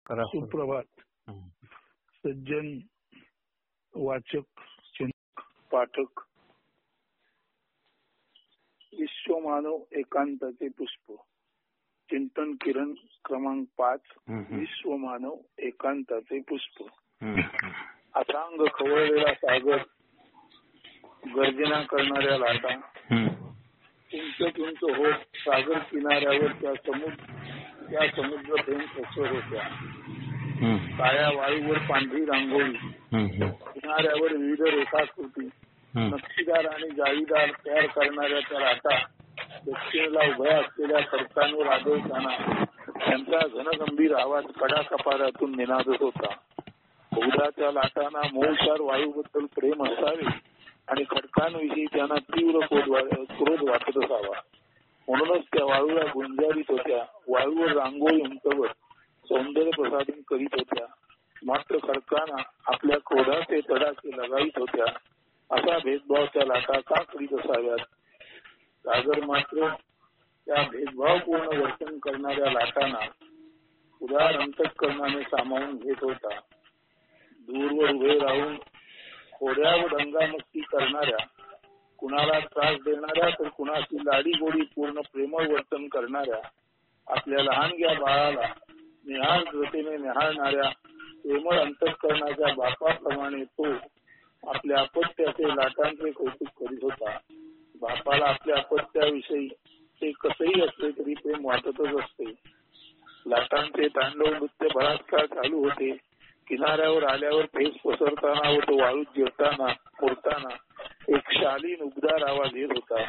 सुप्रभात. सज्जन वाचक पाठक. विश्वमानव एकांताचे पुष्प. चिंतन किरण क्रमांक 5. विश्वमानव एकांताचे पुष्प. अथांग खवळलेला सागर, गर्जना करणाऱ्या लाटा, उंच उंच होत सागर किनाऱ्यावर त्या समुद्र प्रेम प्रसर होत्या. काळ्या वाळूवर पांढरी रांगोळी, किनाऱ्यावर विविध रेखाकृती, नक्षीदार आणि जाळीदार तयार करणाऱ्या त्या लाटा दक्षिणेला उभ्या असलेल्या खडकांवर आदळताना त्यांचा घनगंभीर आवाज कडाकपारातून निनादत होता. बहुधा त्या लाटांना मोहशार वायूबद्दल प्रेम असावे आणि खडकांविषयी त्यांना तीव्र क्रोध वाटत असावा. म्हणूनच त्या वाळूला गुंजारीत होत्या, वाळूवर रांगोळी उंचवत सौंदर्य प्रसाधन करीत होत्या. मात्र खडकांना आपल्या क्रोधाचे तडाखे लगावीत होत्या. असा भेदभाव त्या लाटा का करीत असाव्यात? सागर मात्र त्या भेदभावपूर्ण वर्तन करणाऱ्या लाटांना उदार अंतःकरणाने सामावून घेत होता. दूरवर उभे राहून खोड्या व दंगामस्ती करणाऱ्या, कुणाला त्रास देणाऱ्या तर कुणाची लाडी गोडी पूर्ण प्रेमळ वर्तन करणाऱ्या, आपल्या लहानग्या बाळाला निहाळतेने निहाळणाऱ्या प्रेमळ अंतःकरणाच्या बापाप्रमाणे तो आपल्या अपत्याचे लाटांचे कौतुक करीत होता. बापाला आपल्या अपत्याविषयी ते कसंही असले तरी प्रेम वाटतच असते. लाटांचे तांडव नृत्य बराच काळ चालू होते. किनाऱ्यावर आल्यावर फेस पसरताना व तो वाळूत जिरताना मुरताना एक शालीन उबदार आवाज येत होता.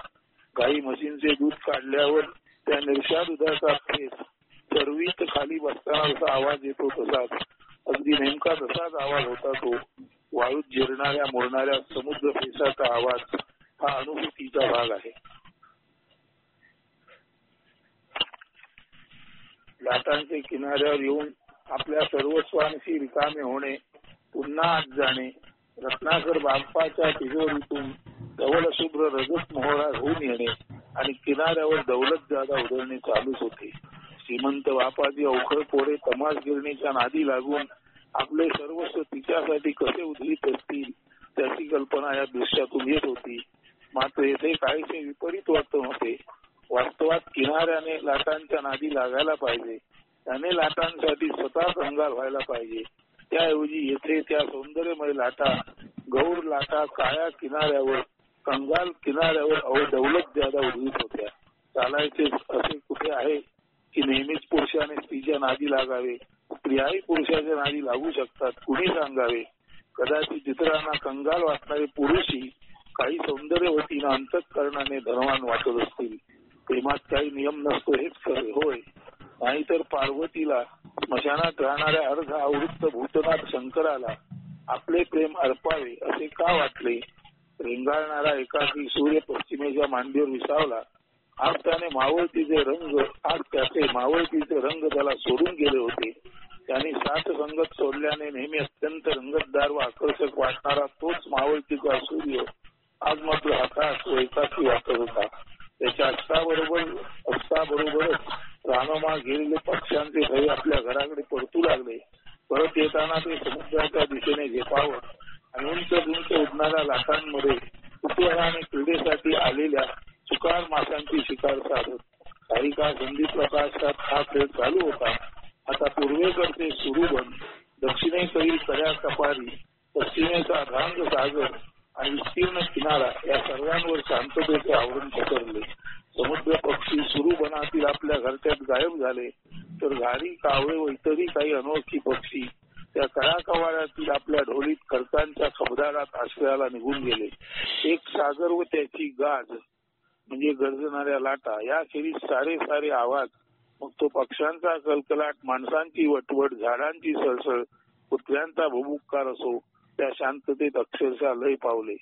गाई म्हशींचे दूध काढल्यावर त्या निर्शा दुधाचा फेस चरवीत खाली बसताना जसा आवाज येतो तसाच, अगदी नेमका तसाच आवाज होता तो. वाळूत जिरणाऱ्या मुरणाऱ्या समुद्र फेसाचा आवाज हा अनुभूतीचा भाग आहे. लाटांचे किनाऱ्यावर येऊन आपल्या सर्वस्वांशी रिकामे होणे, पुन्हा आत जाणे, रत्नाकर बाप्पाच्या तिजोरीतून धवल शुभ्र रजत मोहरा होऊन येणे आणि किनाऱ्यावर दौलत जादा उधळणे चालूच होते. श्रीमंत बापाची अवखळ पोरे तमाशगिरणीच्या नादी लागून आपले सर्वस्व तिच्यासाठी कसे उधळीत असतील त्याची कल्पना या दृश्यातून येत होती. मात्र येथे काहीसे विपरीत वर्तन होते. वास्तवात किनाऱ्याने लाटांच्या नादी लागायला पाहिजे, त्याने लाटांसाठी स्वतः कंगाल व्हायला पाहिजे. त्याऐवजी येथे त्या सौंदर्यमय लाटा, गौर लाटा काळ्या किनाऱ्यावर, कंगाल किनाऱ्यावर दौलत ज्यादा उधळीत होत्या. चालायचे असे कुठे आहे की नेहमीच पुरुषाने स्त्रीच्या नादी लागावे? स्त्रियाही पुरुषाच्या नादी लागू शकतात, कुणी सांगावे? कदाचित इतरांना कंगाल वाटणारे पुरुषही काही सौंदर्यवतीनं अंतःकरणाने धनवान वाटत असतील. प्रेमात काही नियम नसतो हेच खरे होय. नाहीतर पार्वतीला स्मशानात राहणाऱ्या अर्ध आवृत्त भूतनाथ शंकराला आपले प्रेम अर्पावे असे का वाटले? रेंगाळणारा एकाकी सूर्य पश्चिमेच्या मांडीवर विसावला. आज त्याचे मावळतीचे रंग त्याला सोडून गेले होते. त्यांनी साथ संगत सोडल्याने नेहमी अत्यंत रंगतदार व आकर्षक वाटणारा तोच मावळतीचा सूर्य आज मात्र हताश व एकाकी वाटत होता. त्याच्या असताबरोबरच रानोमा गेलेले पक्ष्यांचे भय आपल्या घराकडे परतू लागले. परत येताना ते समुद्राच्या दिशेने झेपावत आणि उंच उडणाऱ्या लाटांमध्ये कुतूहलाने क्रीडेसाठी आलेल्या सुकार माशांची शिकार साधत. काही काळ संधी प्रकाशात हा खेळ चालू होता. आता पूर्वेकडचे सुरुबन, दक्षिणेकडील कड्या कपारी, पश्चिमेचा अथांग सागर आणि विस्तीर्ण किनारा या सर्वांवर शांततेचे आवरण पसरले. समुद्र पक्षी सुरुबनातील आपल्या घरट्यात गायब झाले, तर घारी, कावळे व इतरही काही अनोळखी पक्षी त्या कडाकवाड्यातील आपल्या ढोलीत खडकांच्या खबदारात आश्रयाला निघून गेले. एक सागर व त्याची गाज म्हणजे गरजणाऱ्या लाटा, याखेरीज सारे आवाज, मग तो पक्ष्यांचा कलकलाट, माणसांची वटवट, झाडांची सळसळ, कुत्र्यांचा भुभुक्कार असो, त्या शांततेत अक्षरशः लय पावले.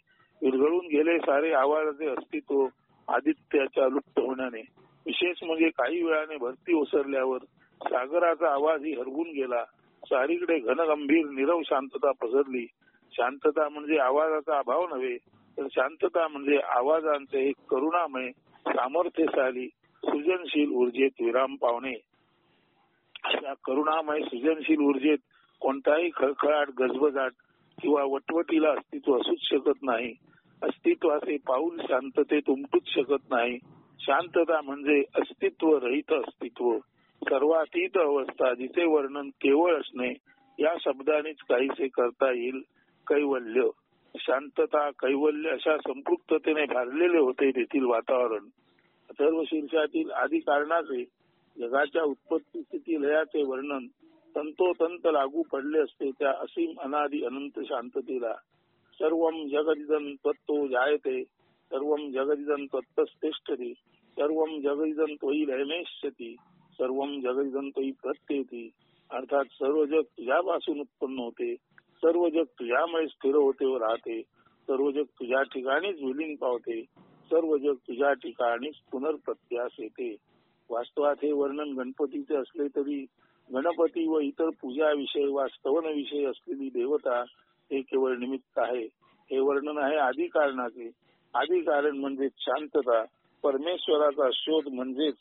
विरघळून गेले सारे आवाजाचे अस्तित्व आदित्याच्या लुप्त होण्याने. विशेष म्हणजे काही वेळाने भरती ओसरल्यावर सागराचा आवाजही हरवून गेला. सारीकडे घनगंभीर नीरव शांतता पसरली. शांतता म्हणजे आवाजाचा अभाव नव्हे, तर शांतता म्हणजे आवाजांचे एक करुणामय, सामर्थ्यशाली, सृजनशील ऊर्जेत विराम पावणे. अशा करुणामय सृजनशील ऊर्जेत कोणताही खळखळाट, गजबजाट किंवा वटवटीला अस्तित्व असूच शकत नाही. अस्तित्वाचे पाऊल शांततेत उमटूच शकत नाही. शांतता म्हणजे अस्तित्व रहित अस्तित्व, सर्वातीत अवस्था, जिचे वर्णन केवळ असणे या शब्दानेच काहीसे करता येईल. कैवल्य, शांतता, कैवल्य अशा संपृक्ततेने भारलेले होते तेथील वातावरण. अथर्व शीर्षातील आदी कारणाचे जगाच्या उत्पत्ती स्थिती लयाचे वर्णन तंतोतंत लागू पडले असते त्या असीम अनादी अनंत शांततेला. सर्वं जगदिदं त्वत्तो जायते, सर्वं जगदिदं त्वत्तस्तिष्ठति, सर्वं जगदिदं त्वयि लयमेष्यति, सर्वं जगदिदं त्वयि प्रत्येति. अर्थात सर्व जग तुझ्यापासून उत्पन्न होते, सर्व जग तुझ्यामुळे स्थिर होते व राहते, सर्व जग तुझ्या ठिकाणीच विलीन पावते, सर्व जग तुझ्या ठिकाणीच पुनर्प्रत्यास येते. वास्तवात हे वर्णन गणपतीचे असले तरी गणपती व इतर पूजा विषय वा स्तवन विषय असलेली देवता हे केवळ निमित्त आहे. हे वर्णन आहे आदी कारणाचे. आदी कारण म्हणजे शांतता, परमेश्वराचा शोध म्हणजेच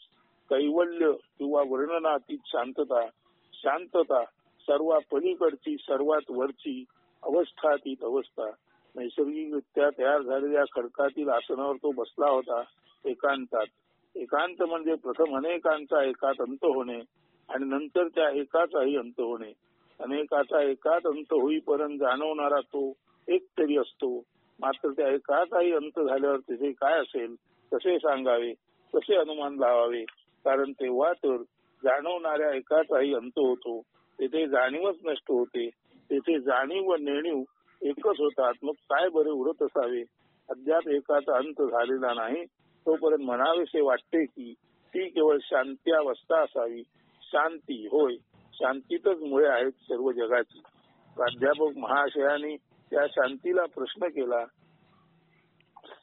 कैवल्य किंवा वर्णनातीत शांतता. शांतता सर्वात पलीकडची, सर्वात वरची अवस्थातीत अवस्था. नैसर्गिकरित्या तयार झालेल्या खडकातील आसनावर तो बसला होता एकांतात. एकांत म्हणजे प्रथम अनेकांचा एकात अंत होणे आणि नंतर त्या एकाचाही अंत होणे. अनेकाचा एकात अंत होईपर्यंत जाणवणारा तो एक तरी असतो. मात्र त्या एकाचाही अंत झाल्यावर तिथे काय असेल, कसे सांगावे, कसे अनुमान लावावे. कारण तेव्हा तर जाणवणाऱ्या एकाचाही अंत होतो. तेथे जाणीवच नष्ट होते. तेथे जाणीव व नेणीव एकच होतात. मग काय बरे उरत असावे. अद्याप एकाचा अंत झालेला नाही तोपर्यंत म्हणावेसे वाटते की ती केवळ शांती अवस्था असावी. शांती, होय, शांतीतच मुळे आहेत सर्व जगाची. प्राध्यापक महाशयाने त्या शांतीला प्रश्न केला.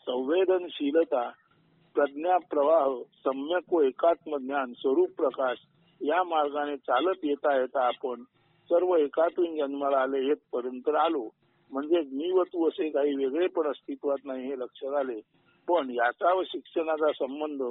संवेदनशीलता, प्रज्ञा प्रवाह, सम्यक व एकात्म ज्ञान, स्वरूप प्रकाश या मार्गाने चालत येता येता आपण सर्व एकातून जन्माला आले येतपर्यंत आलो. म्हणजे मी व तू असे काही वेगळे पण अस्तित्वात नाही हे लक्षात आले. पण याचा व शिक्षणाचा संबंध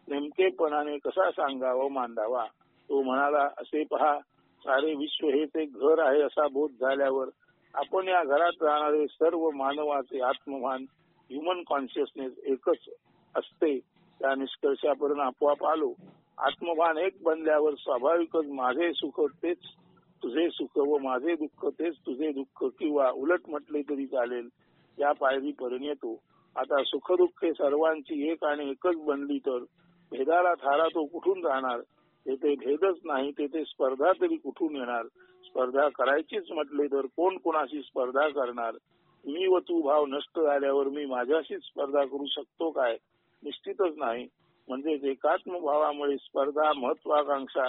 नेमकेपणाने कसा सांगावा मांडावा. तो म्हणाला, असे पहा, सारे विश्व हे ते घर आहे असा बोध झाल्यावर आपण या घरात राहणारे सर्व मानवाचे आत्मभान, ह्युमन कॉन्शियसनेस एकच असते त्या निष्कर्षापर्यंत आपोआप आलो. आत्मभान एक बनल्यावर स्वाभाविकच माझे सुख तेच तुझे सुख व माझे दुःख तेच तुझे दुःख, किंवा उलट म्हटले तरी चालेल, या पायरीपर्यंत येतो. आता सुखदुःखे सर्वांची एक आणि एकच बनली तर भेदाला थारा तो कुठून राहणार. तेथे भेदच नाही, तेथे स्पर्धा तरी कुठून येणार. स्पर्धा करायचीच म्हटले तर कोण कोणाशी स्पर्धा करणार. मी व तू भाव नष्ट झाल्यावर मी माझ्याशीच स्पर्धा करू शकतो काय. निश्चितच नाही. म्हणजे एकात्म भावामुळे स्पर्धा, महत्वाकांक्षा,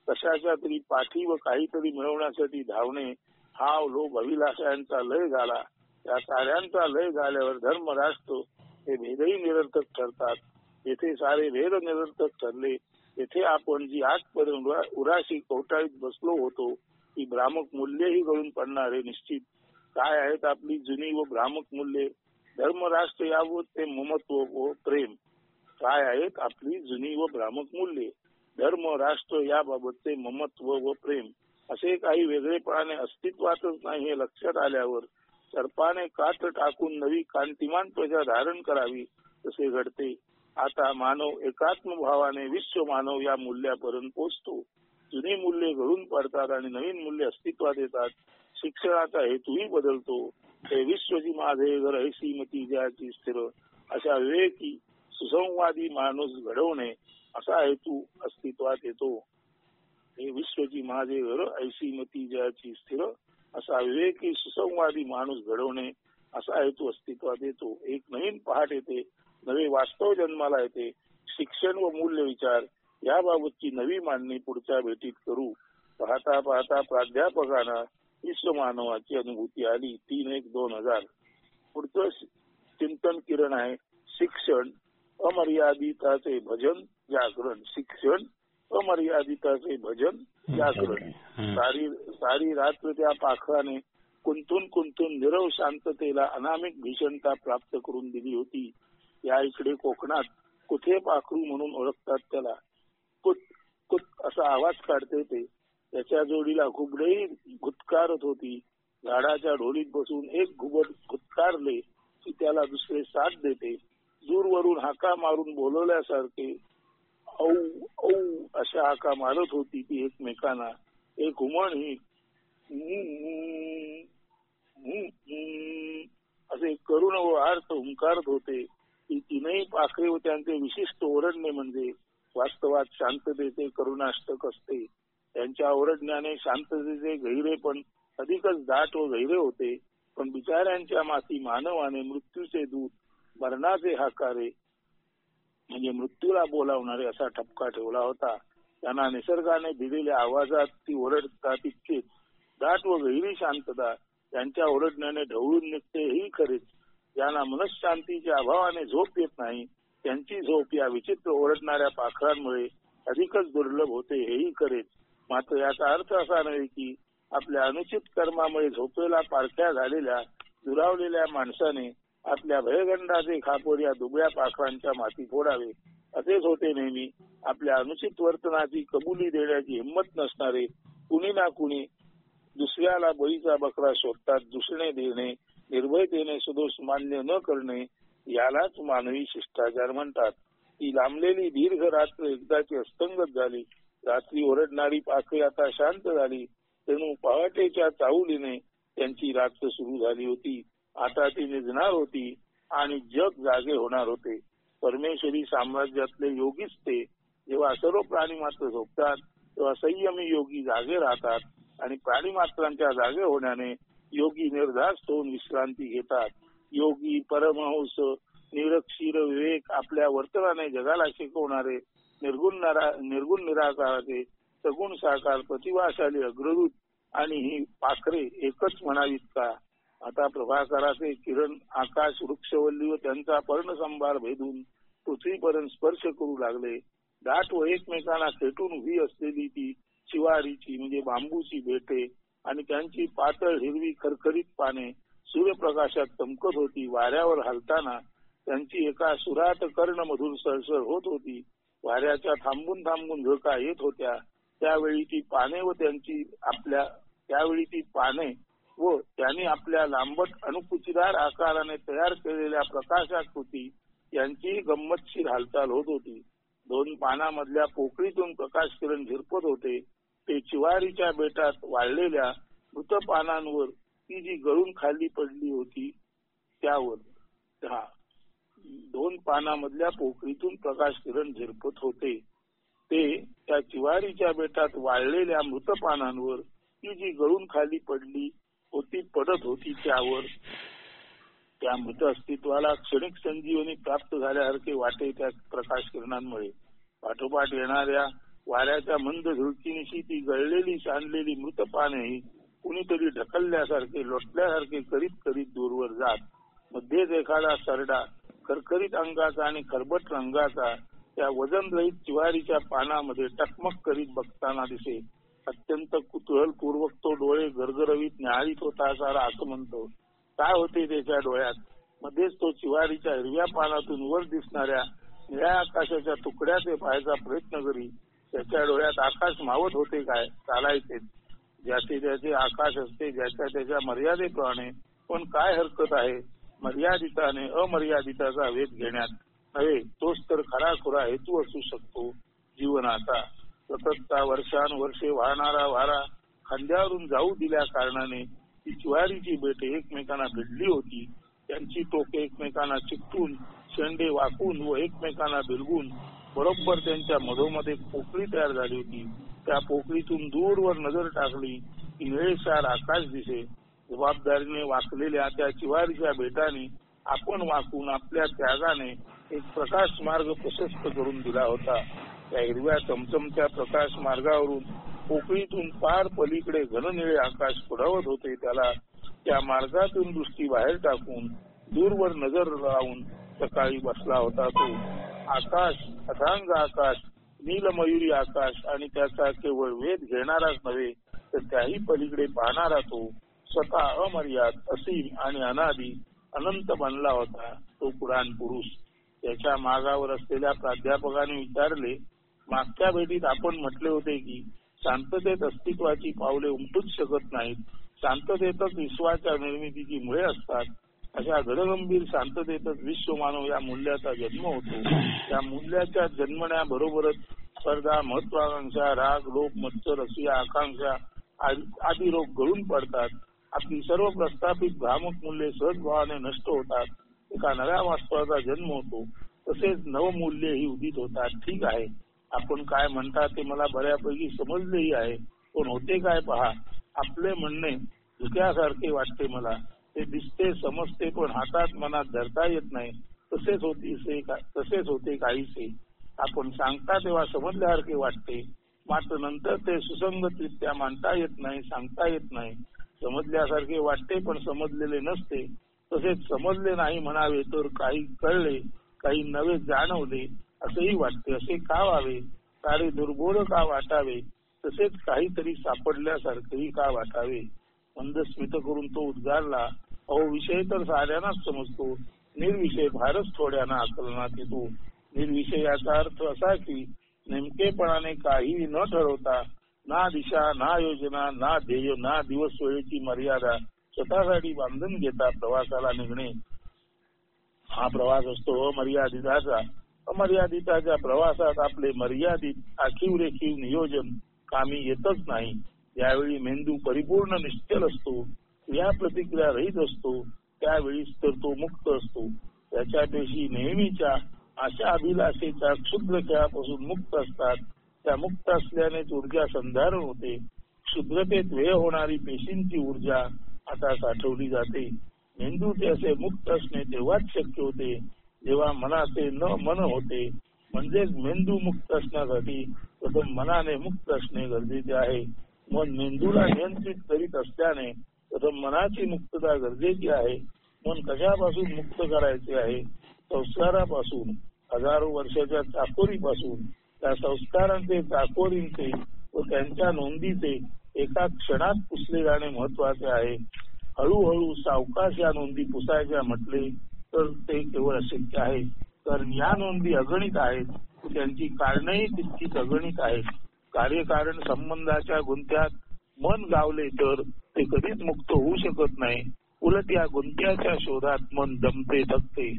कशाच्या तरी पाठी व काहीतरी मिळवण्यासाठी धावणे, हाव, लोभ, अभिलाषा यांचा लय झाला. या साऱ्यांचा लय झाल्यावर धर्म, राष्ट्र हे भेदही निरर्थक ठरतात. येथे सारे भेद निरर्थक ठरले. येथे आपण जी आजपर्यंत उराशी कवटाळीत बसलो होतो ती भ्रामक मूल्यही गळून पडणार हे निश्चित. काय आहेत आपली जुनी व भ्रामक मूल्ये. धर्म, राष्ट्र यावत ते ममत्व व प्रेम. काय आहेत आपली जुनी व भ्रामक मूल्ये. धर्म, राष्ट्र याबाबतचे ममत्व व प्रेम असे काही वेगळेपणाने अस्तित्वातच नाही हे लक्षात आल्यावर सर्पाने काठ टाकून नवी कांतिमान प्रजा धारण करावी तसे घडते. आता मानव एकात्म भावाने विश्व मानव या मूल्यापर्यंत पोचतो. जुनी मूल्ये गळून पडतात आणि नवीन मूल्ये अस्तित्वात येतात. शिक्षणाचा हेतूही बदलतो. हे विश्वजी माझे घर ऐसी मती ज्याची स्थिर अशा विवेकी सुसंवादी माणूस घडवणे असा हेतू अस्तित्वात येतो. हे विश्वजी माझे घर ऐसी मती ज्याची स्थिर असा विवेकी सुसंवादी माणूस घडवणे असा हेतू अस्तित्वात येतो. एक नवीन पहाट येते, नवे वास्तव जन्माला येते. शिक्षण व मूल्य विचार याबाबतची नवी मांडणी पुढच्या भेटीत करू. पाहता पाहता प्राध्यापकांना विश्व मानवाची अनुभूती आली. 3/1/2000. पुढचं चिंतन किरण आहे शिक्षण अमर्यादिताचे भजन जागरण. शिक्षण अमर्यादिताचे भजन जागरण. सारी रात्र त्या पाखराने कुंतून निरव शांततेला अनामिक भीषणता प्राप्त करून दिली होती. या इकडे कोकणात कुठे पाखरू म्हणून ओळखतात त्याला. कुत कुत असा आवाज काढते ते. त्याच्या जोडीला घुबडेही घुतकारत होती. झाडाच्या ढोलीत बसून एक घुबड घुतकारले की त्याला दुसरे साथ देते. दूरवरून हाका मारून बोलवल्यासारखे औ औ अशा हाका मारत होती ती एकमेकांना. एक हुमण ही असे करुण व आर्त हुंकारत होते. ही तीनही पाखरे व त्यांचे विशिष्ट ओरडणे म्हणजे वास्तवात शांततेचे करुणाष्टक असते. त्यांच्या ओरडण्याने शांततेचे गहिरे पण अधिकच दाट व गहिरे होते. पण बिचाऱ्यांच्या माथी मानवाने मृत्यूचे दूत मरणाचे हाकारे म्हणजे मृत्यूला बोलावणारे असा ठपका ठेवला होता. त्यांना निसर्गाने दिलेल्या आवाजात ती ओरडतात तितकीच दाट व गहिरी शांतता त्यांच्या ओरडण्याने ढवळून निघते हेही खरेच. ज्यांना मनशांतीच्या अभावाने झोप येत नाही त्यांची झोप या विचित्र ओरडणाऱ्या पाखरांमुळे अधिकच दुर्लभ होते हेही खरेच. मात्र याचा अर्थ असा नाही की आपल्या अनुचित कर्मामुळे झोपेला पारख्या झालेल्या दुरावलेल्या माणसाने आपल्या भयगंडाचे खापर या दुबळ्या पाखरांच्या माती फोडावे. असेच होते नेहमी. आपल्या अनुचित वर्तनाची कबुली देण्याची हिंमत नसणारे कुणी ना कुणी दुसऱ्याला बळीचा बकरा शोधतात. दुसरे देणे, निर्भयतेने सदोष मान्य न करणे यालाच मानवी शिष्टाचार म्हणतात. ती लांबलेली दीर्घ रात्र एकदाची अस्तंगत झाली. रात्री ओरडणारी पाखरे आता शांत झाली. जणू पहाटेच्या चाहुलीने त्यांची रात्र सुरू झाली होती. आता ती निघणार होती आणि जग जागे होणार होते. परमेश्वरी साम्राज्यातले योगीच ते. जेव्हा सर्व प्राणी मात्र झोपतात तेव्हा संयमी योगी जागे राहतात आणि प्राणी मात्रांच्या जागे होण्याने योगी निर्धास्त होऊन विश्रांती घेतात. योगी परमहंस निरक्षीर विवेक आपल्या वर्तनाने जगाला शिकवणारे निर्गुण निराकाराचे सगुण साकार प्रतिभाशाली अग्रदूत आणि ही पाखरे एकच म्हणावीत का? आता प्रभाकराचे किरण आकाश वृक्षवल्ली व त्यांचा पर्णसंभार भेदून पृथ्वीपर्यंत स्पर्श करू लागले. दाट व एकमेकांना खेटून उभी असलेली ती शिवारीची म्हणजे बांबूची बेटे आणि त्यांची पातळ हिरवी खरखरीत पाने सूर्यप्रकाशात चमकत होती. वाऱ्यावर हलताना त्यांची एका सुरात कर्ण मधूर सळसळ होत होती. वाऱ्याच्या थांबून थांबून झळका येत होत्या. त्यावेळी ती पाने व त्यांनी आपल्या लांबट अणुकुचीदार आकाराने तयार केलेल्या प्रकाशाकृती यांची गंमतशीर हालचाल होत होती. दोन पानामधल्या पोकळीतून प्रकाश किरण झिरपत होते. ते चिवारीच्या बेटात वाळलेल्या मृत पानांवर ती जी गळून खाली पडली होती त्यावर दोन पानामधल्या पोकळीतून प्रकाश किरण झिरपत होते. ते त्या चिवारीच्या बेटात वाळलेल्या मृत पानांवर ती जी गळून खाली पडत होती त्यावर त्या मृत अस्तित्वाला क्षणिक संजीवनी प्राप्त झाल्यासारखे वाटे त्या प्रकाश किरणांमुळे. पाठोपाठ येणाऱ्या वाऱ्याच्या मंद झुळकीनिशी ती गळलेली सांडलेली मृत पानेही कुणीतरी ढकलल्यासारखे लोटल्यासारखे करीत करीत दूरवर जात. मध्येच एखादा सरडा खरखरीत अंगाचा आणि खरबट रंगाचा त्या वजनरहित चिवारीच्या पानामध्ये टकमक करीत बघताना दिसे. अत्यंत कुतूहलपूर्वक तो डोळे गरगरवीत न्याहाळीत होता. सारा असं म्हणतो काय होते त्याच्या डोळ्यात. मध्येच तो चिवारीच्या हिरव्या पानातून वर दिसणाऱ्या निळ्या आकाशाच्या तुकड्याचे पाहायचा प्रयत्न करी. त्याच्या डोळ्यात आकाश मावत होते काय? चालायचे. ज्याचे त्याचे आकाश असते ज्याच्या त्याच्या मर्यादेप्रमाणे. पण काय हरकत आहे मर्यादिताने अमर्यादिताचा वेध घेण्यात नव्हे. तोच तर खराखुरा हेतू असू शकतो जीवनाचा. सततचा वर्षानुवर्षे वाहणारा वारा खांद्यावरून जाऊ दिल्या कारणाने ती ज्वारीची बेटे एकमेकांना भिडली होती. त्यांची टोके एकमेकांना चिकटून शेंडे वाकून व एकमेकांना बिलगून बरोबर त्यांच्या मधोमध एक पोकळी तयार झाली होती. त्या पोकळीतून दूरवर नजर टाकली की निळेशार आकाश दिसे. जबाबदारीने वाकलेल्या त्या चिवारीच्या बेटाने आपण वाकून आपल्या त्यागाने एक प्रकाश मार्ग प्रशस्त करून दिला होता. त्या हिरव्या चमचमच्या प्रकाश मार्गावरून पोकळीतून पार पलीकडे घननिळे आकाश पुढवत होते. त्याला त्या मार्गातून दृष्टी बाहेर टाकून दूरवर नजर लावून सकाळी बसला होता तो. आकाश, अथांग आकाश, नीलमयुरी आकाश आणि त्याचा केवळ वेध घेणाराच नव्हे तर त्याही पलीकडे पाहणारा तो स्वतः अमर्याद, असीम आणि अनादी अनंत बनला होता तो पुराण पुरुष. त्याच्या मागावर असलेल्या प्राध्यापकाने विचारले, मागच्या भेटीत आपण म्हटले होते की शांततेत अस्तित्वाची पावले उमटूच शकत नाहीत. शांततेतच विश्वाच्या निर्मितीची मुळे असतात. अशा गडगंभीर शांततेतच विश्वमानव या मूल्याचा जन्म होतो. त्या मूल्याच्या जन्मण्याबरोबरच स्पर्धा, महत्वाकांक्षा, राग, लोभ, मत्सर, असूया, आकांक्षा आदी रोग गळून पडतात. आपली सर्व प्रस्थापित भ्रामक मूल्ये सहजभावाने नष्ट होतात. एका नव्या वास्तवाचा जन्म होतो. तसेच नवमूल्ये ही उदित होतात. ठीक आहे, आपण काय म्हणता ते मला बऱ्यापैकी समजलेही आहे, पण होते काय पहा. आपले म्हणणे धुक्यासारखे वाटते मला. ते दिसते, समजते, पण हातात मनात धरता येत नाही. तसेच होते काहीसे. आपण सांगता तेव्हा समजल्यासारखे वाटते, मात्र नंतर ते सुसंगतरित्या मांडता येत नाही, सांगता येत नाही. समजल्यासारखे वाटते पण समजलेले नसते. तसेच समजले नाही म्हणावे तर काही कळले, काही नवे जाणवले असेही वाटते. असे का व्हावे? सारे दुर्बोध का वाटावे? तसेच काहीतरी सापडल्यासारखेही का वाटावे? मंदस्मित करून तो उद्गारला, अहो विषय तर साऱ्यांनाच समजतो, निर्विषय फारच थोड्यांना आकलनात येतो. निर्विषय याचा अर्थ असा की नेमकेपणाने काही न ठरवता, ना दिशा, ना योजना, ना ध्येय, ना दिवस वेळेची मर्यादा स्वतःसाठी बांधून घेता प्रवासाला निघणे. हा प्रवास असतो अमर्यादिताचा. अमर्यादिताच्या प्रवासात आपले मर्यादित आखीव रेखीव नियोजन कामी येतच नाही. यावेळी मेंदू परिपूर्ण निश्चल असतो, या प्रतिक्रिया रहित असतो. त्यावेळीच तर तो मुक्त असतो. त्याच्या पेशी नेहमीच्या आशा अभिलाषेच्या क्षुद्र खेळापासून मुक्त असतात. त्या मुक्त असल्यानेच ऊर्जा संधारण होते. क्षुद्रतेत व्यय होणारी पेशींची ऊर्जा आता साठवली जाते. मेंदूचे असे मुक्त असणे तेव्हाच शक्य होते जेव्हा मनाचे न मन होते. म्हणजेच मेंदू मुक्त असण्यासाठी प्रथम मनाने मुक्त असणे गरजेचे आहे. मन मेंदूला नियंत्रित करीत असल्याने प्रथम मनाची मुक्तता गरजेची आहे. मन कशापासून मुक्त करायचे आहे? संस्कारापासून, हजारो वर्षाच्या चाकोरीपासून. त्या संस्कारांचे, चाकोरींचे व त्यांच्या नोंदीचे एका क्षणात पुसले जाणे महत्वाचे आहे. हळूहळू सावकाश या नोंदी पुसायच्या म्हटले तर ते केवळ अशक्य आहे. कारण या नोंदी अगणित आहेत, त्यांची कारणेही तितकीच अगणित आहेत. कार्यकारण संबंधाच्या गुंत्यात मन गावले तर ते कधीच मुक्त होऊ शकत नाही. उलट या गुंत्याच्या शोधात मन दमते, थकते.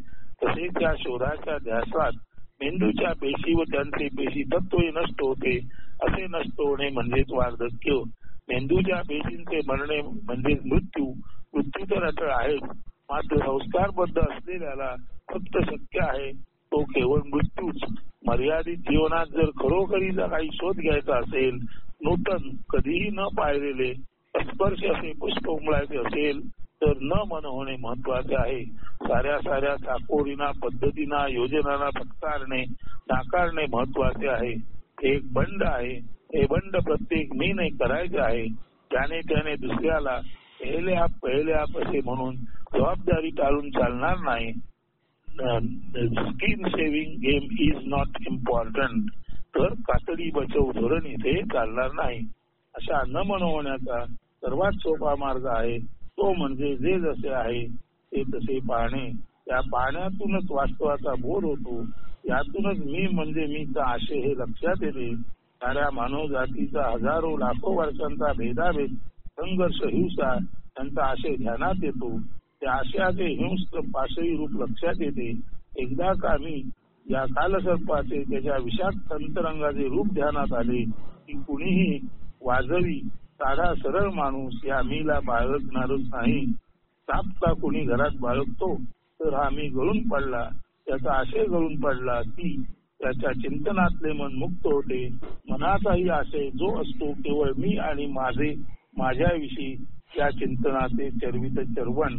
तसेच या शोधाच्या ध्यासात मेंदूच्या पेशी व त्यांचे पेशी तत्वही नष्ट होते. असे नष्ट होणे म्हणजेच वार्धक्य. मेंदूच्या पेशींचे मरणे म्हणजेच मृत्यू. मृत्यू तर अटळ आहे, मात्र संस्कारबद्ध असलेल्याला फक्त शक्य आहे तो केवळ मृत्यूच. मर्यादित जीवनात जर खरोखरीचा काही शोध घ्यायचा असेल, नूतन, कधीही न पाहिलेले स्पर्श असे पुष्प उमळायचे असेल तर न मन होणे महत्वाचे आहे. साऱ्या चाकोरीना, पद्धतीना, योजनांना फटकारणे, नाकारणे महत्वाचे आहे. एक बंड आहे. हे बंड प्रत्येक मी नाही करायचे आहे. त्याने दुसऱ्याला पहिले आप असे म्हणून जबाबदारी टाळून चालणार नाही. Skin saving game is not important. तर कातडी बचाव धोरण इथे चालणार नाही. अशा न मन होण्याचा सर्वात सोपा मार्ग आहे तो म्हणजे जे जसे आहे ते तसे पाहणे. त्या पाहण्यातूनच वास्तवाचा बोध होतो. यातूनच मी म्हणजे मीचा आशय हे लक्षात येते. साऱ्या मानव जातीचा हजारो लाखो वर्षांचा भेदाभेद, संघर्ष, हिंसा यांचा आशय ध्यानात येतो. त्या आशयाचे हिंस्त्र पाशवी रूप लक्षात येते. एकदा का मी या कालसर्पाचे, त्याच्या विषाक्त अंतरंगाचे रूप ध्यानात आले की कुणीही वाजवी साधा सरळ माणूस या मीला बाळगणारच नाही. साप का कुणी घरात बाळगतो तर हा मी गळून पडला, त्याचा आशय गळून पडला की त्याच्या चिंतनातले मन मुक्त होते. मनाचाही आशय जो असतो केवळ मी आणि माझ्याविषयी या चिंतनाचे चरवित चरवण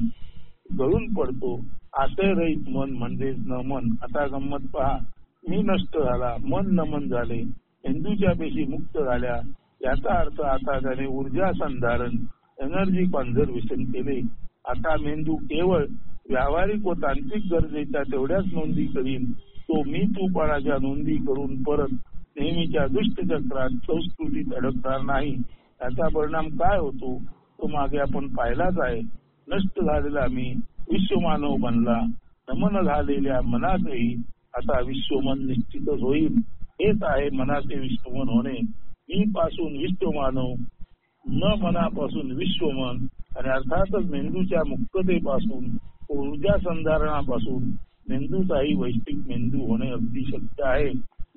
गळून पडतो. आशय रहित मन म्हणजेच न मन. आता गंमत पहा. मी नष्ट झाला, मन नमन झाले, मेंदूच्या पेशी मुक्त झाल्या. याचा अर्थ आता त्याने ऊर्जा संधारण, एनर्जी कॉन्झर्वेशन केले. आता मेंदू केवळ व्यावहारिक व तांत्रिक गरजेच्या तेवढ्याच नोंदी करीन. तो मी तूपणाच्या नोंदी करून परत नेहमीच्या दुष्टचक्रात, संस्कृतीत अडकणार नाही. याचा परिणाम काय होतो तो मागे आपण पाहिलाच आहे. नष्ट झालेला मी विश्वमानव बनला. नमन झालेल्या मनाचेही आता विश्वमन निश्चितच होईल. हेच आहे मनाचे विश्वमन होणे. मी पासून विश्वमानव, न मनापासून विश्वमन, आणि अर्थातच मेंदूच्या मुक्ततेपासून, ऊर्जा संधारणापासून मेंदूचाही वैश्विक मेंदू होणे अगदी शक्य आहे,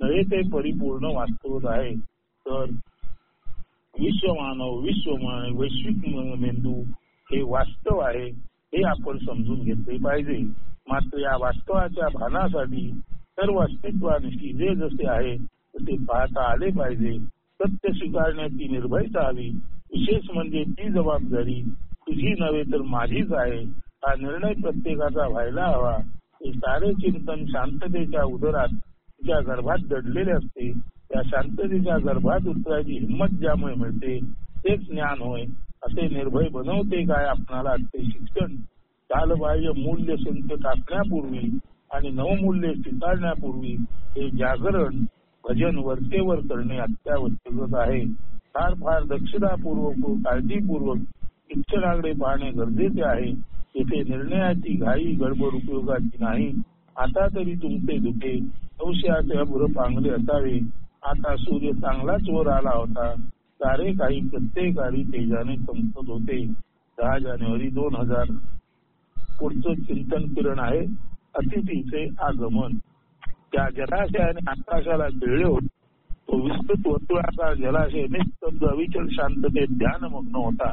नव्हे ते परिपूर्ण वास्तवच आहे. तर विश्वमानव, विश्वमन, वैश्विक मेंदू हे वास्तव आहे, हे आपण समजून घेतले पाहिजे. मात्र या वास्तवाच्या भानासाठी सर्व अस्तित्वानिशी जे जसे आहे तसे पाहता आले पाहिजे. सत्य स्वीकारण्याची निर्भयता हवी. विशेष म्हणजे ती जबाबदारी तुझी नव्हे तर माझीच आहे, हा निर्णय प्रत्येकाचा व्हायला हवा. हे सारे चिंतन शांततेच्या उदरात, तिच्या गर्भात दडलेले असते. त्या शांततेच्या गर्भात उतरायची हिंमत ज्यामुळे मिळते तेच ज्ञान होय. असे निर्भय बनवते काय आपणाला ते शिक्षण. कालबाह्य मूल्य संच टाकण्यापूर्वी आणि नवमूल्य स्वीकारण्यापूर्वी हे जागरण भजन वरचेवर करणे अत्यावश्यकच आहे. फार फार दक्षतापूर्वक व काळजीपूर्वक शिक्षणाकडे पाहणे गरजेचे आहे. येथे निर्णयाची घाई गडबड उपयोगाची नाही. आता तरी तुमचे दुखे औषधाचे अभ्र पांगले असावे. आता सूर्य चांगलाच वर आला होता. सारे काही प्रत्येकारी तेजाने चमकत होते. 10 जानेवारी 2000. पुढचं चिंतन किरण आहे अतिथीचे आगमन. त्या जलाशयाने आकाशाला खेळले होते. तो विस्तृत वर्तुळाकार जलाशय निस्तब्ध अविचल शांततेत ध्यानमग्न होता.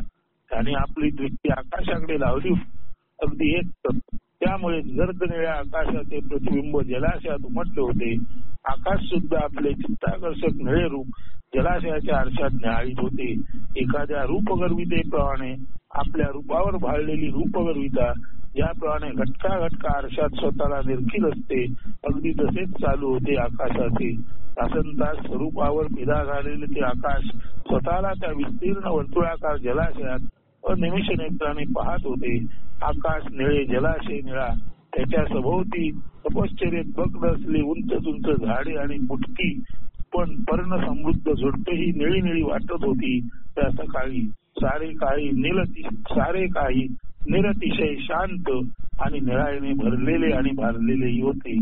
त्याने आपली दृष्टी आकाशाकडे लावली, अगदी एक. त्यामुळे गर्द निळ्या आकाशाचे प्रतिबिंब जलाशयात उमटले होते. आकाश सुद्धा आपले चित्ताकर्षक निळे रूप जलाशयाच्या आरशात न्याहाळीत होते. एखाद्या रूपगर्वितेप्रमाणे आपल्या रूपावर भाळलेली रूपगर्विता ज्याप्रमाणे घटका घटका आरशात स्वतःला निरखीत असते, अगदी तसेच चालू होते आकाशाचे. तासनतास स्वरूपावर फिदा झालेले ते आकाश स्वतःला त्या विस्तीर्ण वर्तुळाकार जलाशयात अनिमिष नेत्राने पाहत होते. आकाश निळे, जलाशय निळा. त्याच्या सभोवती तपश्चर्येत बग्न असली उंच उंच झाडे आणि बुटकी पण पर्ण समृद्ध झुडपे ही निळी निळी वाटत होती. त्या सकाळी सारे काही निरतिशय शांत आणि निळाईने भरलेले आणि भारलेलेही होते.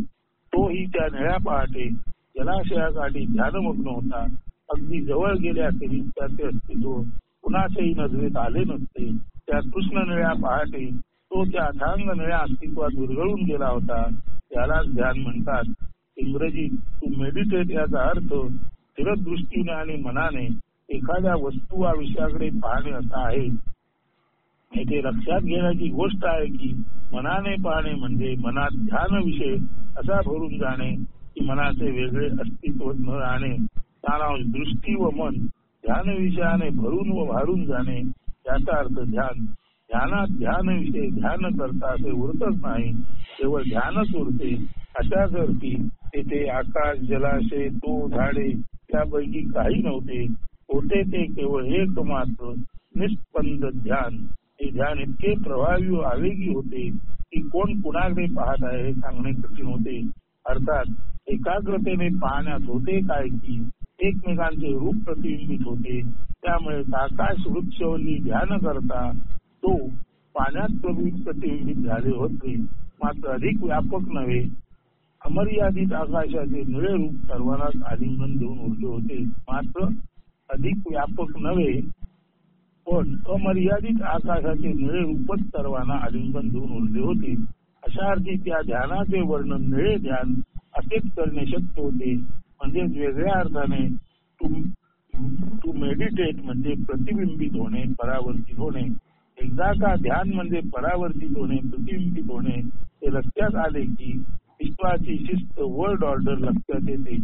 तोही त्या निळ्या पहाटे जलाशयाकाठी ध्यानमग्न होता. अगदी जवळ गेल्या तरी त्याचे अस्तित्व कुणाच्याही नजरेत आले नसते. त्या कृष्ण निळ्या पहाटे तो त्या अथांग निळ्या अस्तित्वात विरघळून गेला होता. त्यालाच ध्यान म्हणतात. इंग्रजीत टू मेडिटेट याचा अर्थ स्थिरदृष्टीने आणि मनाने एखाद्या वस्तू वा विषयाकडे पाहणे असा आहे. येथे लक्षात घेण्याची गोष्ट आहे की मनाने पाहणे म्हणजे मनात ध्यान विषय असा भरून जाणे की मनाचे वेगळे अस्तित्व न राहणे. सारांश दृष्टी व मन ध्यान विषयाने भरून व भारून जाणे याचा अर्थ ध्यान. ध्यानात ध्यान विषय ध्यान करता असे उरतच नाही, केवळ ध्यानच उरते. अशाच अर्थी तेथे आकाश, जलाशय, तो, झाडे त्यापैकी काही नव्हते. होते ते केवळ एक मात्र निस्पंद ध्यान. हे ध्यान इतके प्रभावी व आवेगी होते की कोण कुणाकडे पाहत आहे हे सांगणे कठीण होते. अर्थात एकाग्रतेने पाहण्यात होते काय की एकमेकांचे रूप प्रतिबिंबित होते. त्यामुळे आकाश, वृक्षवल्ली ध्यान करता तो पाण्यात प्रतिबिंबित झाले होते. मात्र अधिक व्यापक नव्हे, अमर्यादित आकाशाचे निळे रूप सर्वांनाच आलिंगन देऊन उरले होते. मात्र अधिक व्यापक नव्हे, पण अमर्यादित आकाशाचे निळे रूपच सर्वांना आलिंगन देऊन उरले होते. अशा अर्थी त्या ध्यानाचे वर्णन निळे ध्यान असेच करणे शक्य होते. म्हणजेच वेगळ्या अर्थाने टू मेडिटेट म्हणजे प्रतिबिंबित होणे, परावर्तित होणे. एकदा का ध्यान म्हणजे परावर्तित होणे, प्रतिबिंबित होणे हे लक्षात आले की विश्वाची शिस्त, वर्ल्ड ऑर्डर लक्षात येते.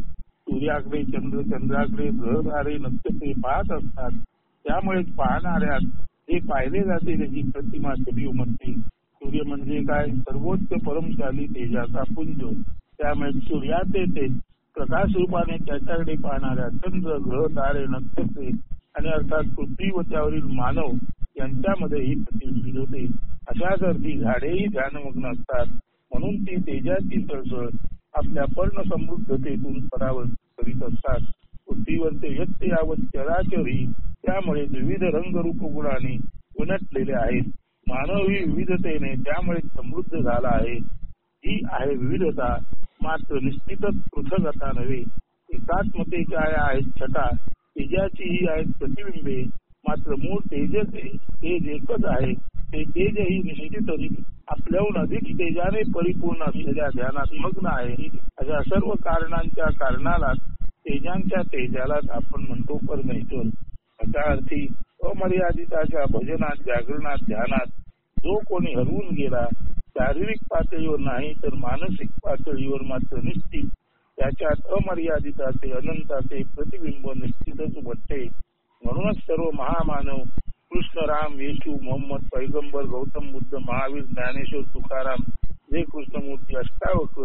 सूर्याकडे, चंद्राकडे, ग्रह तारे, नक्षत्रे पाहत असतात. त्यामुळे पाहणाऱ्यात जे पाहिले जाते त्याची प्रतिमा कधी उमटते. सूर्य म्हणजे काय? सर्वोच्च परमशाली तेजाचा पुंज. त्यामुळे सूर्याचे तेज प्रकाश रूपाने त्याच्याकडे पाहणाऱ्या चंद्र, ग्रह, तारे, नक्षत्रे आणि अर्थात पृथ्वी व त्यावरील मानव यांच्यामध्येही प्रतिबिंबित होते. अशाच अर्थी झाडेही ध्यानमग्न असतात. म्हणून ती तेजाची सळसळ आपल्या पर्ण समृद्धतेतून परावर्तित करीत असतात. पृथ्वीवरचे व्यक्ती यावत चराचरही त्यामुळे विविध रंगरूप गुणाने उलटलेले आहेत. मानवही विविधतेने त्यामुळे समृद्ध झाला आहे. ही आहे विविधता, मात्र निश्चितच पृथकता नव्हे. एकात्मतेच्या या आहेत छटा. तेजाची ही आहेत प्रतिबिंबे, मात्र मूळ तेजच तेज एकच आहे. ते तेजही निश्चितच आपल्याहून अधिक तेजाने परिपूर्ण असलेल्या ध्यानात मग्न आहे. अशा सर्व कारणांच्या कारणाला तेजांच्या तेजालाच आपण म्हणतो परमेश्वर. अशा अर्थी अमर्यादिताच्या भजनात, जागरणात, ध्यानात जो कोणी हरवून गेला, शारीरिक पातळीवर नाही तर मानसिक पातळीवर मात्र निश्चित त्याच्यात अमर्यादिताचे, अनंताचे प्रतिबिंब निश्चितच उमटते. म्हणूनच सर्व महामानव कृष्ण, राम, येशू, मोहम्मद, पैगंबर, गौतम बुद्ध, महावीर, ज्ञानेश्वर, तुकाराम, जे कृष्णमूर्ती, अष्टावक्र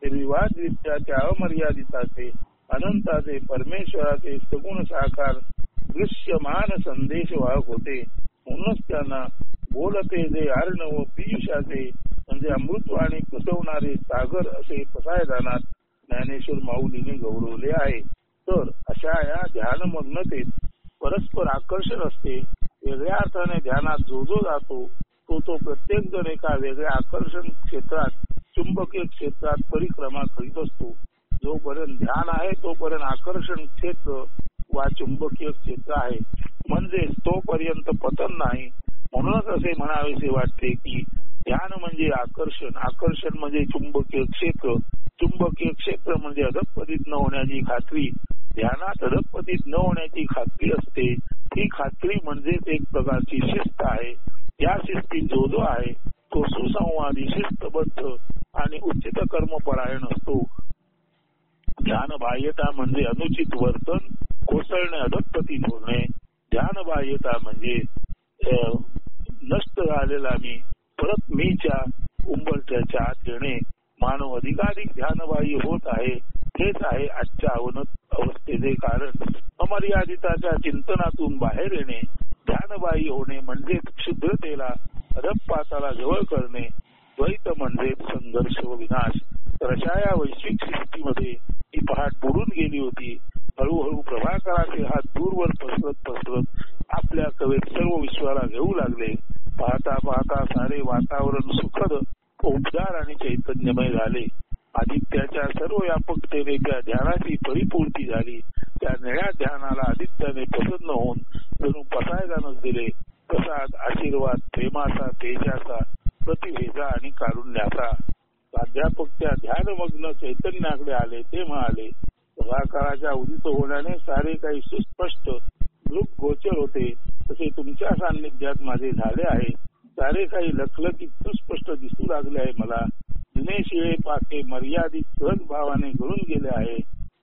निर्विवादरित्या त्या अमर्यादिताचे, अनंताचे, परमेश्वराचे सगुण साकार दृश्यमान संदेश वाहक होते. म्हणूनच त्यांना बोलते जे अर्णव पियुषाचे म्हणजे अमृतवाणी पसवणारे सागर असे पसायदानात ज्ञानेश्वर माऊलीने गौरवले आहे. तर अशा या ध्यानमग्नतेत परस्पर आकर्षण असते. वेगळ्या अर्थाने ध्यानात जो जो जातो तो प्रत्येक जण एका वेगळ्या आकर्षण क्षेत्रात, चुंबकीय क्षेत्रात परिक्रमा करीत असतो. जोपर्यंत ध्यान आहे तोपर्यंत आकर्षण क्षेत्र वा चुंबकीय क्षेत्र आहे, म्हणजे तोपर्यंत पतन नाही. म्हणूनच असे म्हणावेसे वाटते की ध्यान म्हणजे आकर्षण, आकर्षण म्हणजे चुंबकीय क्षेत्र, चुंबकीय क्षेत्र म्हणजे अधपतित न होण्याची खात्री. ध्यानात अधपतित न होण्याची खात्री असते. ही खात्री म्हणजेच एक प्रकारची शिस्त आहे. या शिस्तीत जो जो आहे तो सुसंवादी, शिस्तबद्ध आणि उचित कर्मपरायण असतो. ध्यान बाह्यता म्हणजे अनुचित वर्तन, कोसळणे, अधपतित होणे. ध्यान बाह्यता म्हणजे नष्ट झालेला मी परत मीच्या उंबरठ्याच्या आत येणे. मानव अधिकाधिक ध्यानबाह्य होत आहे. हेच आहे आजच्या अवस्थेचे कारण. अमर्यादिताच्या चिंतनातून बाहेर येणे, ध्यानबाह्य होणे म्हणजे क्षुद्रतेला, अधपाताला जवळ करणे. द्वैत म्हणजे संघर्ष व विनाश. तर अशा या वैश्विक सृष्टीमध्ये ही पहाट बुडून गेली होती. हळूहळू प्रभाकराचे हात दूरवर पसरत आपल्या कवेत सर्व विश्वाला घेऊ लागले. पाहता पाहता सारे वातावरण सुखद, उपदार आणि चैतन्यमय झाले. आदित्याच्या सर्व व्यापकतेने त्या ध्यानाची परिपूर्ती झाली. त्या निळ्या ध्यानाला आदित्याने प्रसन्न होऊन जणू पसायदानच दिले. प्रसाद, आशीर्वाद, प्रेमाचा, तेजाचा, प्रतिभेचा आणि कारुण्याचा. प्राध्यापक त्या ध्यानमग्न चैतन्याकडे आले. ते म्हणाले, प्रभाकराच्या उदित होण्याने सारे काही सुस्पष्ट दृक गोचर होते, तसे तुमच्या सान्निध्यात माझे झाले आहे. सारे काही लखलखीत सुस्पष्ट दिसू लागले आहे. मला जुने शिळे पाके मर्यादित सहज भावाने गळून गेले आहे.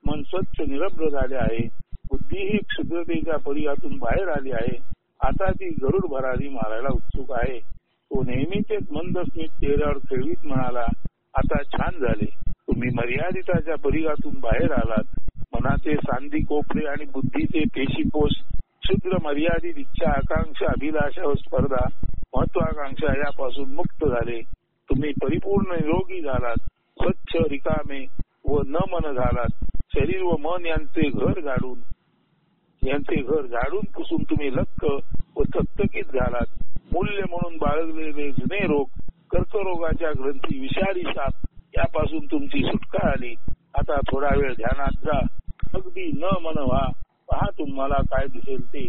मन स्वच्छ निरभ्र झाले आहे. बुद्धी ही क्षुद्रतेच्या परिघातून बाहेर आली आहे. आता ती गरुड भरारी मारायला उत्सुक आहे. तो नेहमीचेच मंद स्मित चेहऱ्यावर खेळवीत म्हणाला, आता छान झाले. तुम्ही मर्यादिताच्या परिघातून बाहेर आलात. मनाचे सांधी कोपरे आणि बुद्धीचे पेशीकोश क्षुद्र मर्यादित इच्छा, आकांक्षा, अभिलाषा व स्पर्धा, महत्वाकांक्षा यापासून मुक्त झाले. तुम्ही परिपूर्ण निरोगी झालात. स्वच्छ, रिकामे व न मन झालात. शरीर व मन यांचे घर झाडून पुसून तुम्ही लक्क व थकथकीत झालात. मूल्य म्हणून बाळगलेले जुने रोग, कर्करोगाच्या ग्रंथी, विषारी साप यापासून तुमची सुटका आली. आता थोडा वेळ ध्यानात जा. अगदी न मन व्हा. पहा तुम्हाला काय दिसेल ते.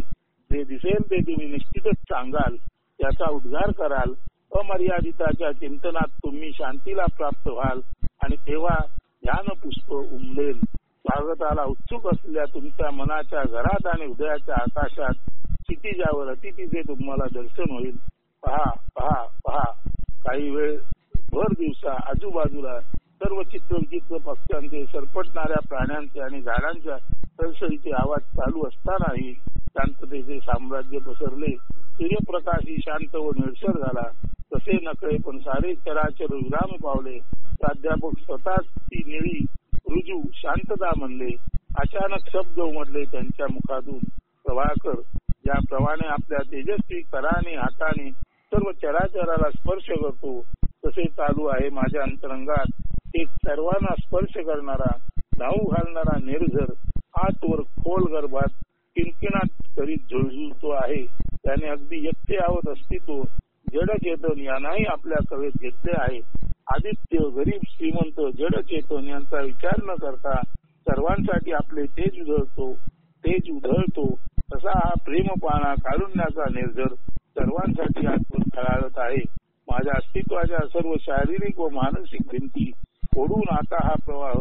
जे दिसेल ते तुम्ही निश्चितच सांगाल, त्याचा उद्गार कराल. अमर्यादिताच्या चिंतनात तुम्ही शांतीला प्राप्त व्हाल आणि तेव्हा ध्यान पुष्प उमलेल. स्वागताला उत्सुक असलेल्या तुमच्या मनाच्या घरात आणि हृदयाच्या आकाशात क्षितिजावर अतिथीचे तुम्हाला दर्शन होईल. पहा पहा पहा. काही वेळ भर दिवसा आजूबाजूला सर्व चित्रविचित्र पक्ष्यांचे, सरपटणाऱ्या प्राण्यांचे आणि झाडांच्या सळसळीचे आवाज चालू असतानाही शांततेचे साम्राज्य पसरले. सूर्यप्रकाशही शांत व निळसर झाला. तसे नकळे पण सारे चराचर विराम पावले. प्राध्यापक स्वतःच ती निळी, रुजू शांतता म्हणले. अचानक शब्द उमटले त्यांच्या मुखातून. प्रभाकर ज्याप्रमाणे आपल्या तेजस्वी कराने, हाताने सर्व चराचराला स्पर्श करतो, तसे चालू आहे माझ्या अंतरंगात एक सर्वांना स्पर्श करणारा, धावू घालणारा निर्झर, आतवर खोल गर्भात किणकिणाट करीत झुळझुळतो आहे. त्याने अगदी एकटे आवत अस्तित्व, जड चेतन यांनाही आपल्या कवेत घेतले आहे. आदित्य, गरीब, श्रीमंत, जड चेतन यांचा विचार न करता सर्वांसाठी आपले तेज उजळतो. तेज उधळतो तसा हा प्रेमपाना कारुण्याचा निर्झर सर्वांसाठी आतून खळाळत आहे. माझ्या अस्तित्वाच्या सर्व शारीरिक व मानसिक भिंती ओढून आता हा प्रवाह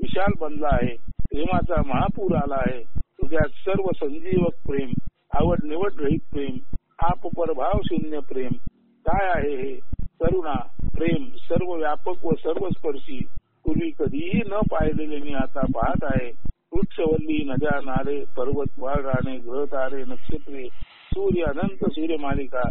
विशाल बनला आहे. प्रेमाचा महापूर आला आहे. तुझ्यात सर्व संजीवक प्रेम, आवड निवड रहित प्रेम, आपपरभाव शून्य प्रेम. काय आहे हे? करुणा प्रेम, सर्व व्यापक व सर्वस्पर्शी. पूर्वी कधीही न पाहिलेले मी आता पाहत आहे. वृक्षवल्ली, नद्या, नाले, पर्वत, वाळ, राणे, ग्रह, तारे, नक्षत्रे, सूर्य, अनंत सूर्यमालिका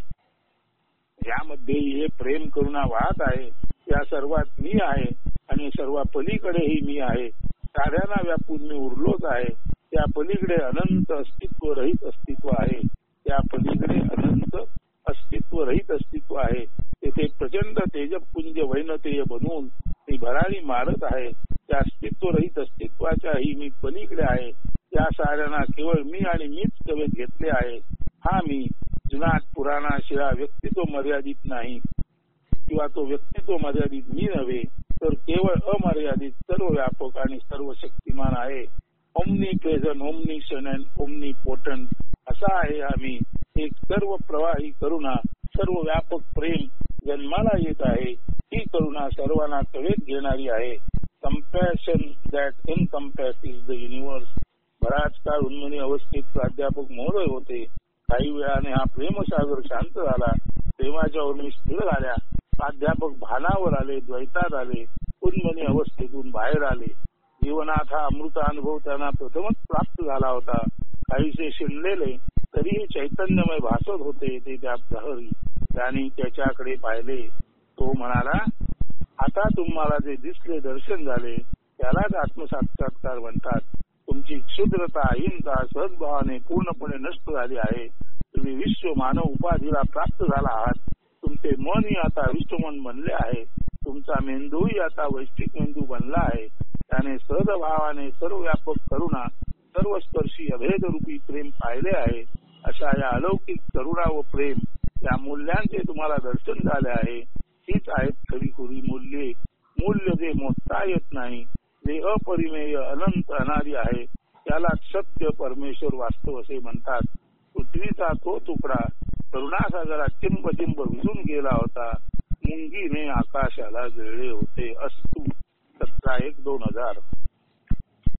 यामध्येही हे प्रेम करुणा वाहत आहे. या सर्वात मी आहे आणि सर्व पलीकडेही मी आहे. साऱ्यांना व्यापून मी उरलोच आहे. त्या पलीकडे अनंत अस्तित्व रहित अस्तित्व आहे. त्या पलीकडे अनंत अस्तित्व रहित अस्तित्व आहे. तेथे प्रचंड तेजपुंज वैनतेय बनवून मी भरारी मारत आहे. त्या अस्तित्व रहित अस्तित्वाच्याही मी पलीकडे आहे. या साऱ्यांना केवळ मी आणि मीच कवेत घेतले आहे. हा मी जुनाट पुराणा शिळा व्यक्तित्व मर्यादित नाही, किंवा तो व्यक्तित्व मर्यादित मी नव्हे, तर केवळ अमर्यादित सर्व व्यापक आणि सर्व शक्तिमान आहे. ओमनी प्रेझेंट, ओमनीशन अँड ओमनी पोटंट असा आहे आम्ही. एक सर्व प्रवाही करुणा, सर्व व्यापक प्रेम जन्माला येत आहे. ही करुणा सर्वांना कवेत घेणारी आहे. Compassion that encompasses the universe. बराच काळ उन्मनी अवस्थेत प्राध्यापक महोदय होते. काही वेळाने हा प्रेमसागर शांत झाला. प्रेमाच्या उर्मी स्थिर झाल्या. प्राध्यापक भानावर आले, द्वैतात आले, उन्मनी अवस्थेतून बाहेर आले. जीवनात हा अमृत अनुभव त्यांना प्रथमच प्राप्त झाला होता. काहीसे शिणलेले तरीही चैतन्यमय भासत होते ते त्या प्रहरी. त्यांनी त्याच्याकडे पाहिले. तो म्हणाला, आता तुम्हाला जे दिसले, दर्शन झाले, त्यालाच आत्मसाक्षात्कार म्हणतात. तुमची क्षुद्रता, अहिंसा सहजभावाने पूर्णपणे नष्ट झाली आहे. तुम्ही विश्व मानव उपाधीला प्राप्त झाला आहात. तुमचे मनही आता विश्वमन बनले आहे. तुमचा मेंदूही आता वैश्विक मेंदू बनला आहे. त्याने सहजभावाने सर्व व्यापक करुणा, सर्वस्पर्शी अभेदरूपी प्रेम पाहिले आहे. अशा या अलौकिक करुणा व प्रेम या मूल्यांचे तुम्हाला दर्शन झाले आहे. हीच आहेत खरीखुरी मूल्ये. मूल्य जे मोजता येत नाही, जे अपरिमेय अनंत अनादी आहे, त्याला सत्य परमेश्वर वास्तव असे म्हणतात. पृथ्वीचा तो तुकडा करुणासागरात चिंब भिजून गेला होता. मुंगीने आकाशाला गिळले होते. अस्तु 17/1/2000.